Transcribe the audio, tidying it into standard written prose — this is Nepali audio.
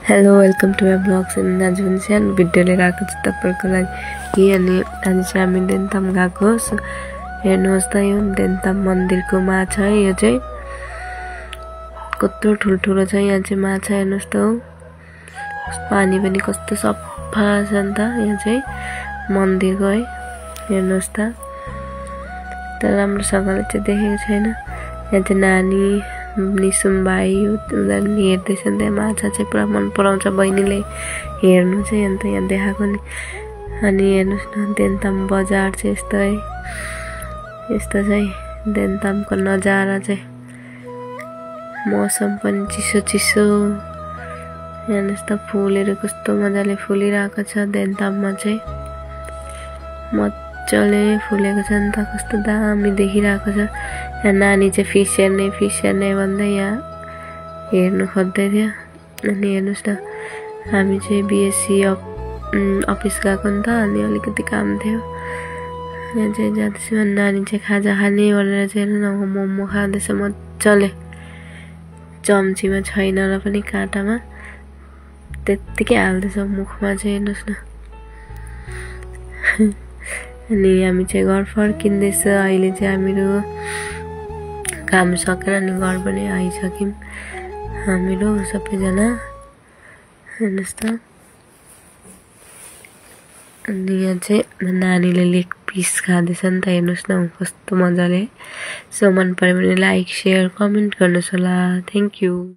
Hello welcome to my blogs अनि आज पनि सानो भिडियो लिएर आएको छु तपाईँहरूको लागि। अनि आज चाहिँ हामी देन्ताम गएको। हेर्नुहोस् त यो देन्ताम मन्दिरको माछा है। यो चाहिँ कत्रो ठुल्ठुलो छ। यहाँ चाहिँ माछा हेर्नुहोस् त, पानी पनि कस्तो सफा छ नि त। यहाँ चाहिँ मन्दिरको है, हेर्नुहोस् त। तर राम्रोसँगले चाहिँ देखेको छैन। यहाँ चाहिँ नानी निसुम भाइ उनीहरू हेर्दैछ नि त। माछा चाहिँ पुरा मन पराउँछ बहिनीले हेर्नु चाहिँ, अन्त यहाँ देखाएको नि। अनि हेर्नुहोस् न देन्ताम बजार चाहिँ यस्तो है। यस्तो चाहिँ देन्तामको नजारा चाहिँ। मौसम पनि चिसो चिसो। हेर्नुहोस् त फुलहरू कस्तो मजाले फुलिरहेको छ देन्ताममा चाहिँ। मजाले फुलेको छ नि त, कस्तो दामी देखिरहेको छ। यहाँ नानी चाहिँ फिस हेर्ने भन्दै यहाँ हेर्नु खोज्दै थियो। अनि हेर्नुहोस् न हामी चाहिँ बिएससी अफिस गएको नि त, अनि अलिकति काम थियो। यहाँ चाहिँ जाँदैछु। अनि नानी चाहिँ खाजा खाने भनेर चाहिँ हेर्नु न मोमो खाँदैछ मजाले। चम्चीमा छैन र पनि काँटामा त्यत्तिकै हाल्दैछ मुखमा चाहिँ, हेर्नुहोस् न। अनि हामी चाहिँ घर फर्किँदैछ। अहिले चाहिँ हामीहरू काम सकेर अनि घर पनि आइसक्यौँ हामीहरू सबैजना, हेर्नुहोस् त। अनि यहाँ चाहिँ नानीले लेग पिस खाँदैछ नि त, हेर्नुहोस् न कस्तो मजाले। सो मन पऱ्यो भने लाइक, सेयर, कमेन्ट गर्नुहोस् होला। Thank you.